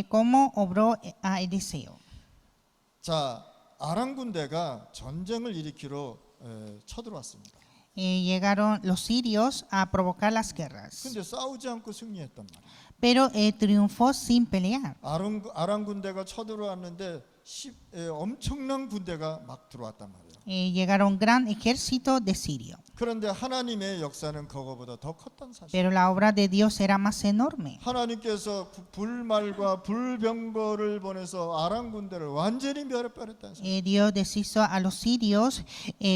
¿Cómo obró a Eliseo? 자, 아람 군대가 전쟁을 일으키러 쳐들어왔습니다. Llegaron los sirios a provocar las guerras, 근데 싸우지 않고 승리했단 말이에요. pero triunfó sin pelear. 아람 군대가 쳐들어왔는데 엄청난 군대가 막 들어왔단 말이에요. Llegaron gran ejército de sirio. 그런데 하나님의 역사는 그거보다 더 컸다는 사실. Pero la obra de Dios era más enorme. 하나님께서 불말과 불병거를 보내서 아람 군대를 완전히 멸해버렸다는 사실. Dios deshizo a los sirios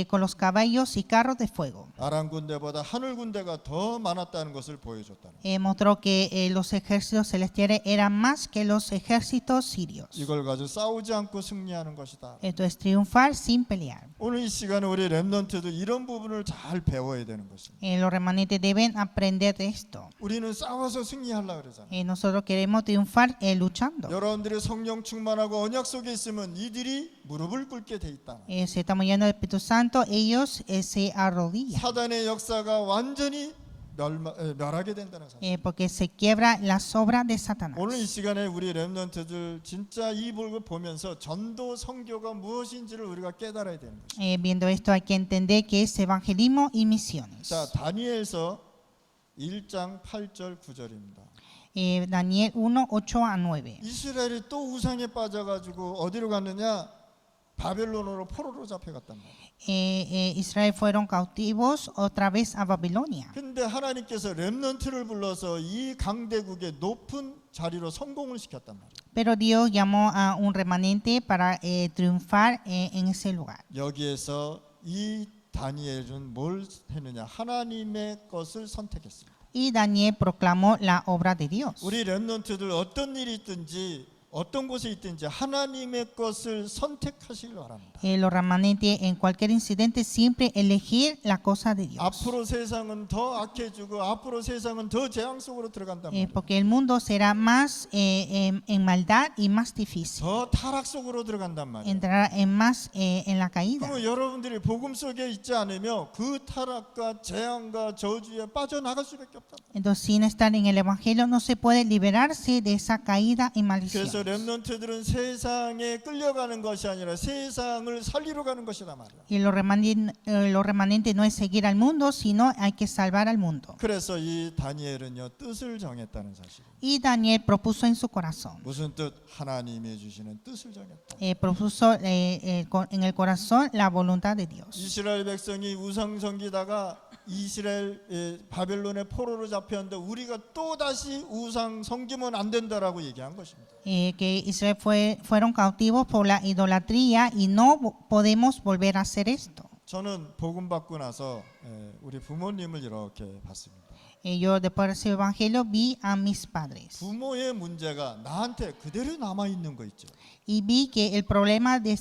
con los caballos y carros de fuego. 아람 군대보다 하늘 군대가 더 많았다는 것을 보여줬다는. Mostró que los ejércitos celestiales eran más que los ejércitos sirios. 이걸 가지고 싸우지 않고 승리하는 것이다. Esto es triunfar sin pelear. 오늘 이 시간에 우리 렘넌트도 이런 부분을 잘 배워야 되는 것입니다. Los remanentes deben aprender de esto. 우리는 싸워서 승리하려고 그러잖아요. Nosotros queremos triunfar luchando. 여러분들이 성령 충만하고 언약 속에 있으면 이들이 무릎을 꿇게 돼 있다. Si estamos llenos del Espíritu Santo, ellos se arrodillan. 사단의 역사가 완전히 멸하게 된다는 사실. Porque se quiebra las obras de Satanás. 오늘 이 시간에 우리 렘넌트들 진짜 이 부분을 보면서 전도 선교가 무엇인지를 우리가 깨달아야 되는 것입니다. Viendo esto hay que entender que es evangelismo y misiones. 자, 다니엘서 1장 8절 9절입니다. Daniel 1, 8 a 9. 이스라엘이 또 우상에 빠져가지고 어디로 갔느냐? 바벨론으로 포로로 잡혀갔단 말이에요. Israel fueron cautivos otra vez a Babilonia. 근데 하나님께서 렘넌트를 불러서 이 강대국의 높은 자리로 성공을 시켰단 말이에요. Pero Dios llamó a un remanente para triunfar en ese lugar. 여기에서 이 다니엘은 뭘 했느냐? 하나님의 것을 선택했습니다. Y Daniel proclamó la obra de Dios. 우리 렘넌트들 어떤 일이 있든지 어떤 곳에 있든지 하나님의 것을 선택하시길 바랍니다. Los remanentes en cualquier incidente siempre elegir la cosa de Dios. 앞으로 세상은 더 악해지고 앞으로 세상은 더 재앙 속으로 들어간단 말이에요. Porque el mundo será más en maldad y más difícil. 더 타락 속으로 들어간단 말이에요. Entrará en más en la caída. 그러면 여러분들이 복음 속에 있지 않으면 그 타락과 재앙과 저주에 빠져나갈 수밖에 없단 말이에요. Entonces, sin estar en el Evangelio no se puede liberarse de esa caída y maldición. 그래서 렘넌트들은 세상에 끌려가는 것이 아니라 세상을 살리러 가는 것이다 말이야. Y lo remanente no es seguir al mundo, sino hay que salvar al mundo. 그래서 이 다니엘은요 뜻을 정했다는 사실. Y Daniel propuso en su corazón. 무슨 뜻? 하나님이 주시는 뜻을 정했다. Propuso en el corazón la voluntad de Dios. 이스라엘 백성이 우상 섬기다가 이스라엘 바벨론의 포로로 잡혔는데 우리가 또 다시 우상 섬기면 안 된다라고 얘기한 것입니다. Que Israel fueron cautivos por la idolatría y no podemos volver a hacer esto. 저는 복음 받고 나서 우리 부모님을 이렇게 봤습니다. Yo después de recibir el evangelio vi a mis padres 부모의 문제가 나한테 그대로 남아 있는 거 있죠. y vi que el problema de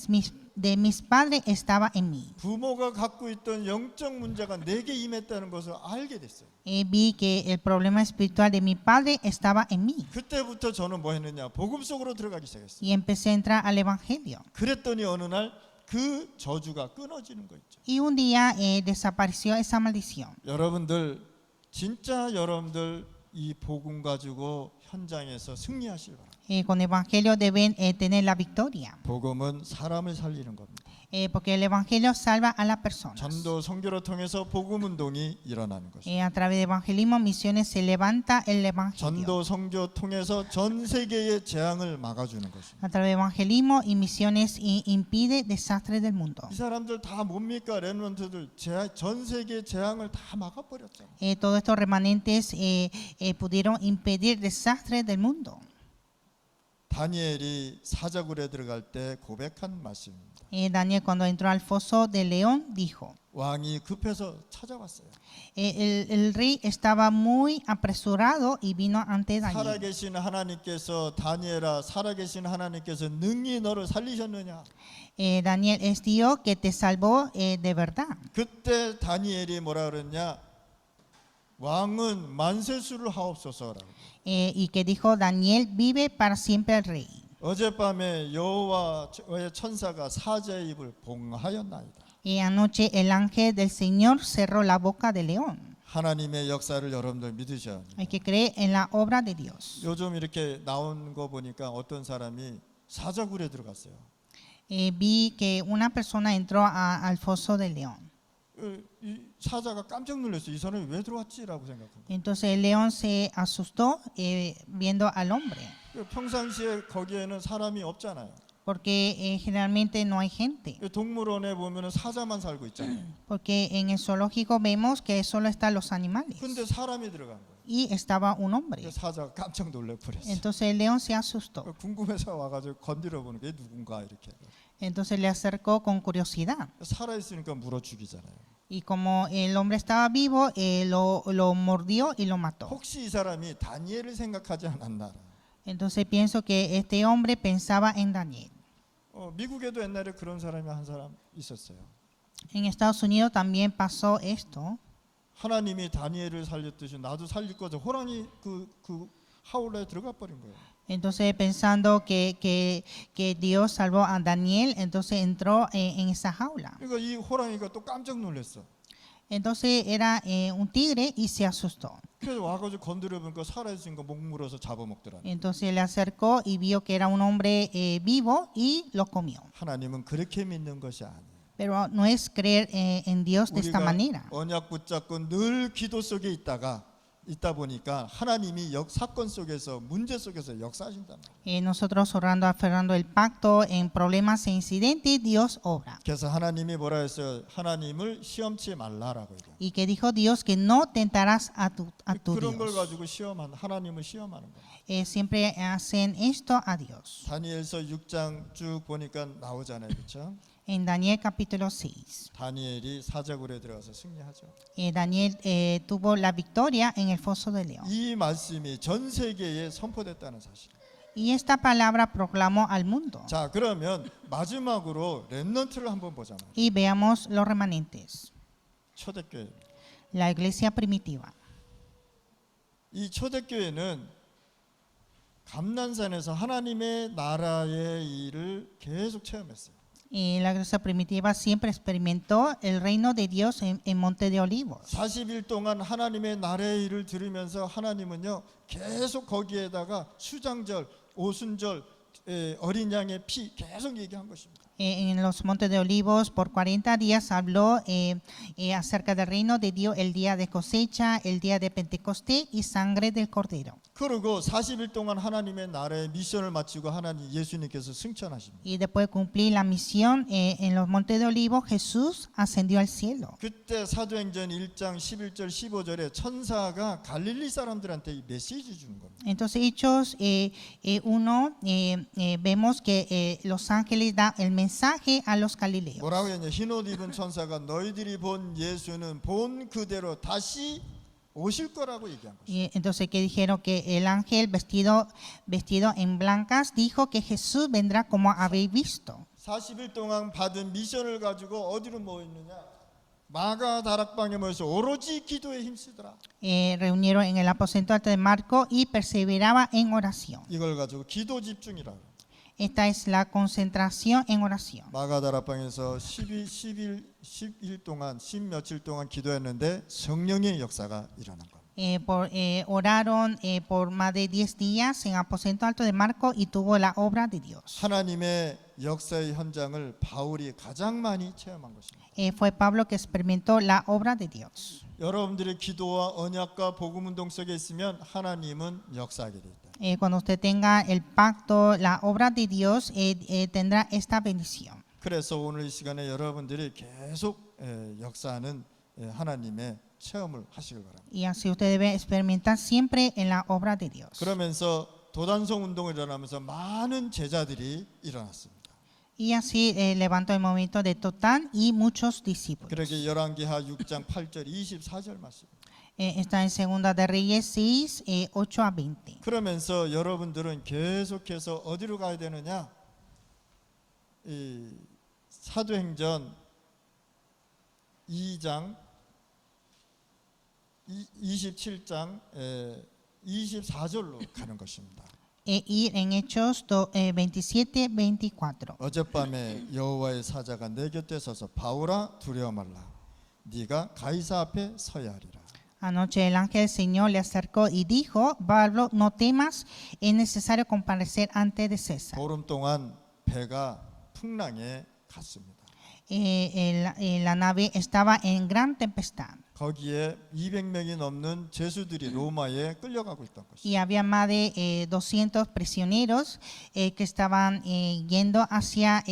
mis padres estaba en mí. 부모가 갖고 있던 영적 문제가 내게 임했다는 것을 알게 됐어요. Vi que el problema espiritual de mi padre estaba en mí. 그때부터 저는 뭐 했느냐? 복음 속으로 들어가기 시작했어요. Y empecé a entrar al evangelio. 그랬더니 어느 날 그 저주가 끊어지는 거 있죠. Y un día desapareció esa maldición. 여러분들 진짜 여러분들 이 복음 가지고 현장에서 승리하실 바랍니다. Con el evangelio deben tener la victoria. 복음은 사람을 살리는 겁니다. Porque el evangelio salva a las personas. 전도 선교를 통해서 복음 운동이 일어나는 것입니다. A través de evangelismo, misiones se levanta el evangelio. 전도 선교 통해서 전 세계의 재앙을 막아주는 것입니다. A través de evangelismo y misiones impide desastres del mundo. 이 사람들 다 뭡니까? 렘넌트들 전 세계의 재앙을 다 막아버렸잖아요. Todos estos remanentes pudieron impedir desastres del mundo. 다니엘이 사자굴에 들어갈 때 고백한 말씀입니다. Daniel cuando entró al foso del león dijo, 왕이 급해서 찾아왔어요. el rey estaba muy apresurado y vino ante Daniel. 살아계신 하나님께서 다니엘아 살아계신 하나님께서 능히 너를 살리셨느냐? Daniel, es Dios que te salvó de verdad. 그때 다니엘이 뭐라 그랬냐? 왕은 만세수를 하옵소서라고. Y que dijo Daniel, vive para siempre el rey. 어젯밤에 여호와의 천사가 사자의 입을 봉하였나이다. Anoche el ángel del Señor cerró la boca del león. 하나님의 역사를 여러분들 믿으셔야 합니다. Hay que creer en la obra de Dios. 요즘 이렇게 나온 거 보니까 어떤 사람이 사자굴에 들어갔어요. Vi que una persona entró al foso del león. 이 사자가 깜짝 놀랐어요. 이 사람이 왜 들어왔지라고 생각합니다. Entonces el león se asustó viendo al hombre, 평상시에 거기에는 사람이 없잖아요. porque generalmente no hay gente. 동물원에 보면은 사자만 살고 있잖아요. Porque en el zoológico vemos que solo están los animales. 근데 사람이 들어간 거예요. Y estaba un hombre. 사자가 깜짝 놀래 버렸어요. Entonces el león se asustó. 궁금해서 와가지고 건드려 보는 게 누군가 이렇게. Entonces le acercó con curiosidad. 살아 있으니까 물어 죽이잖아요. Y como el hombre estaba vivo, lo mordió y lo mató. 혹시 이 사람이 다니엘을 생각하지 않았나? Entonces pienso que este hombre pensaba en Daniel. 미국에도 옛날에 그런 사람이 한 사람 있었어요. En Estados Unidos también pasó esto. 하나님이 다니엘을 살렸듯이 나도 살릴 거죠. 호랑이 그 하울에 들어가 버린 거예요. Entonces pensando que Dios salvó a Daniel, entonces entró en esa jaula. 그러니까 이 호랑이가 또 깜짝 놀랐어. Entonces era un tigre y se asustó. 그래서 와가지고 건드려 보니까 살아있으니까 목 물어서 잡아먹더라. Entonces le acercó y vio que era un hombre vivo y lo comió. 하나님은 그렇게 믿는 것이 아니에요. Pero no es creer en Dios de esta 우리가 manera. 언약 붙잡고 늘 기도 속에 있다 보니까 하나님이 사건 속에서 문제 속에서 역사하신단 말이에요. Nosotros orando, aferrando el pacto en problemas e incidentes, Dios obra. 그래서 하나님이 뭐라 했어요? 하나님을 시험치 말라라고 얘기해요. Y que dijo Dios que no tentarás a tu 그런 걸 Dios. 가지고 하나님을 시험하는 거예요. Siempre hacen esto a Dios. 다니엘서 6장 쭉 보니까 나오잖아요, 그렇죠? En Daniel capítulo 6, 다니엘이 사자굴에 들어가서 승리하죠. Daniel tuvo la victoria en el foso del león. 이 말씀이 전 세계에 선포됐다는 사실. Y esta palabra proclamó al mundo. 자, 그러면 마지막으로 렘넌트를 한번 보자면 Y veamos los remanentes, 초대교회. la iglesia primitiva. 이 초대교회는 감난산에서 하나님의 나라의 일을 계속 체험했어요. Y la iglesia primitiva siempre experimentó el reino de Dios en Monte de Olivos. 40일 동안 하나님의 나라의 일을 들으면서 하나님은요 계속 거기에다가 수장절, 오순절, 어린 양의 피 계속 얘기한 것입니다. En los Montes de Olivos por 40 días habló acerca del reino de Dios, el día de cosecha, el día de Pentecostés y sangre del Cordero. 그리고 40일 동안 하나님의 나라의 미션을 마치고 하나님 예수님께서 승천하십니다. Y después de cumplir la misión en los Montes de Olivos, Jesús ascendió al cielo. 그때 사도행전 1장 11절 15절에 천사가 갈릴리 사람들한테 이 메시지 주는 겁니다. Entonces Hechos 1 vemos que los ángeles dan el mensaje a los galileos. 뭐라고 했냐? 흰옷 입은 천사가 너희들이 본 예수는 본 그대로 다시 오실 거라고 얘기한 것입니다. Y entonces que dijeron que el ángel vestido en blancas dijo que Jesús vendrá como habéis visto. 40일 동안 받은 미션을 가지고 어디로 모였느냐? 마가 다락방에 모여서 오로지 기도에 힘쓰더라. Reunieron en el aposento alto de Marco y perseveraba en oración. 이걸 가지고 기도 집중이라고. Esta es la concentración en oración. 마가 다락방에서 10일 동안 10며칠 동안 기도했는데 성령의 역사가 일어난 겁니다. Oraron por más de 10 días en aposento alto de Marco y tuvo la obra de Dios. 하나님의 역사의 현장을 바울이 가장 많이 체험한 것입니다. Fue Pablo que experimentó la obra de Dios. 여러분들의 기도와 언약과 복음 운동 속에 있으면 하나님은 역사하게 돼 있다. Cuando usted tenga el pacto, la obra de Dios, tendrá esta bendición. 그래서 오늘 이 시간에 여러분들이 계속 역사하는 하나님의 체험을 하시길 바랍니다. Y así usted debe experimentar siempre en la obra de Dios. 그러면서 도단성 운동을 일어나면서 많은 제자들이 일어났습니다. Y así levantó el movimiento de Totán y muchos discípulos. 그러게 열왕기하 6장 8절 24절 말씀. Está en Segunda de Reyes 6, 8 a 20. 그러면서 여러분들은 계속해서 어디로 가야 되느냐? 이 사도행전 2장 27장 24절로 가는 것입니다. Ir en Hechos 27, 24. 어젯밤에 여호와의 사자가 내 곁에 서서 바울아 두려워 말라 네가 가이사 앞에 서야 하리라. Anoche el ángel del Señor le acercó y dijo, Pablo, no temas, es necesario comparecer antes de César. 보름 동안 배가 풍랑에 갔습니다. La nave estaba en gran tempestad 거기에 200명이 넘는 죄수들이 로마에 끌려가고 있던 것입니다. y había más de 200 prisioneros que estaban yendo hacia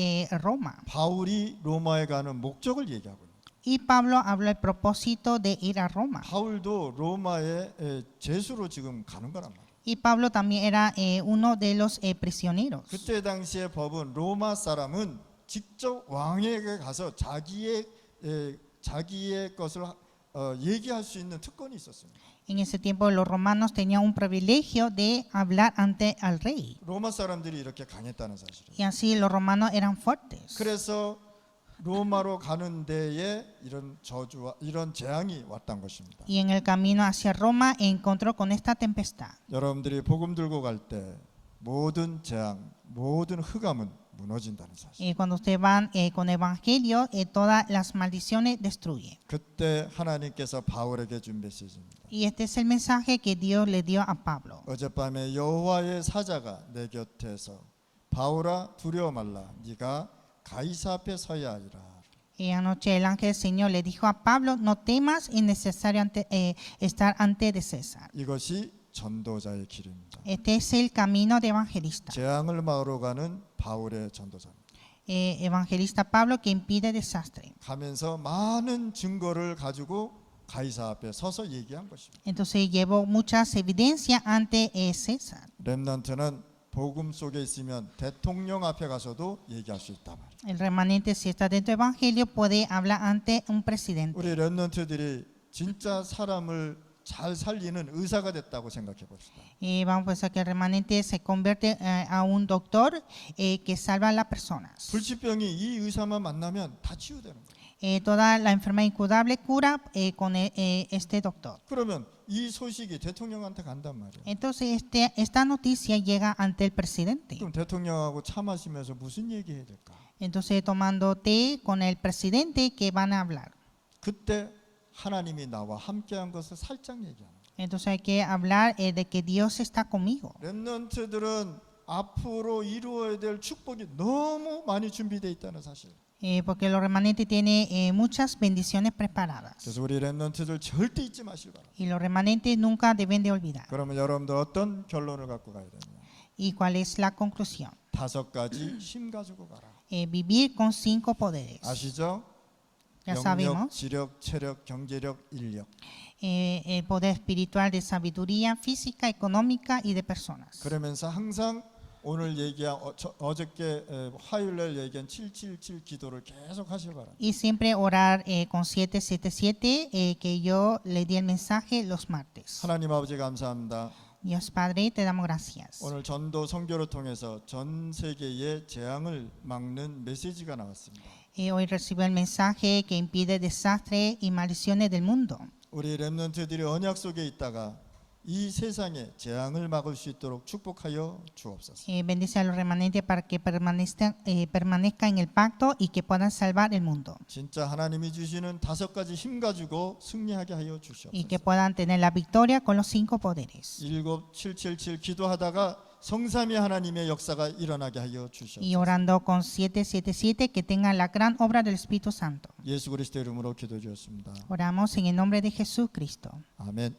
Roma. 바울이 로마에 가는 목적을 얘기하고 있습니다. Y Pablo habló el propósito de ir a Roma. 바울도 로마에 죄수로 지금 가는 거란 말이에요. Y Pablo también era uno de los prisioneros. 그때 당시의 법은 로마 사람은 직접 왕에게 가서 자기의 것을 얘기할 수 있는 특권이 있었습니다. En ese tiempo los romanos tenían un privilegio de hablar ante al rey. 로마 사람들이 이렇게 강했다는 사실이에요. Y así los romanos eran fuertes. 그래서 로마로 가는 데에 이런 저주와 이런 재앙이 왔던 것입니다. Y en el camino hacia Roma encontró con esta tempestad. 여러분들이 복음 들고 갈 때 모든 재앙, 모든 흑암은 무너진다는 사실. Cuando usted va con evangelio, todas las maldiciones destruye. 그때 하나님께서 바울에게 준 메시지입니다. Y este es el mensaje que Dios le dio a Pablo. 어젯밤에 여호와의 사자가 내 곁에서 바울아 두려워 말라 네가 가이사 앞에 서야 하리라. Anoche el ángel del Señor le dijo a Pablo, no temas, es necesario estar antes de César. 이것이 전도자의 길입니다. Este es el camino de evangelista. 재앙을 막으러 가는 바울의 전도자입니다. Evangelista Pablo que impide desastre. 가면서 많은 증거를 가지고 가이사 앞에 서서 얘기한 것입니다. Entonces llevó muchas evidencias ante César. 렘넌트는 복음 속에 있으면 대통령 앞에 가서도 얘기할 수 있다 말이에요. El remanente, si está dentro del evangelio, puede hablar ante un presidente. 우리 렘넌트들이 진짜 사람을 잘 살리는 의사가 됐다고 생각해 봅시다. Vamos a pensar que el remanente se convierte a un doctor que salva a las personas. 불치병이 이 의사만 만나면 다 치유되는 거예요. Toda la enfermedad incurable cura con este doctor. 그러면 이 소식이 대통령한테 간단 말이에요. Entonces esta noticia llega ante el presidente. 그럼 대통령하고 차 마시면서 무슨 얘기해야 될까? Entonces tomando té con el presidente que van a hablar. 그때 하나님이 나와 함께한 것을 살짝 얘기하는 거예요. Entonces hay que hablar de que Dios está conmigo. 렘넌트들은 앞으로 이루어야 될 축복이 너무 많이 준비되어 있다는 사실. Porque los remanentes tienen muchas bendiciones preparadas. 그래서 우리 렘넌트들 절대 잊지 마시기 바랍니다. Y los remanentes nunca deben de olvidar. 그러면 여러분들 어떤 결론을 갖고 가야 되냐? ¿Y cuál es la conclusión? 5가지 힘 가지고 가라. Vivir con 5 poderes. 아시죠? Ya 영력, sabemos. 지력, 체력, 경제력, 인력. El poder espiritual de sabiduría física, económica y de personas. 그러면서 항상 오늘 얘기한 어저께 화요일날 얘기한 777 기도를 계속 하시기 바랍니다. Y siempre orar con 777 que yo le di el mensaje los martes. 하나님 아버지 감사합니다. Dios Padre, te damos gracias. 오늘 전도 선교를 통해서 전 세계의 재앙을 막는 메시지가 나왔습니다. Hoy recibió el mensaje que impide desastres y maldiciones del mundo. 우리 렘넌트들이 언약 속에 있다가 이 세상의 재앙을 막을 수 있도록 축복하여 주옵소서. Bendice a los remanentes para que permanezcan en el pacto y que puedan salvar el mundo. 진짜 하나님이 주시는 5가지 힘 가지고 승리하게 하여 Y que 주시옵소서. puedan tener la victoria con los 5 poderes. 777 기도하다가 성삼위 하나님의 역사가 일어나게 하여 Y 주시옵소서. orando con 777 que tengan la gran obra del Espíritu Santo. 예수 그리스도 이름으로 기도드렸습니다. Oramos en el nombre de Jesucristo. 아멘.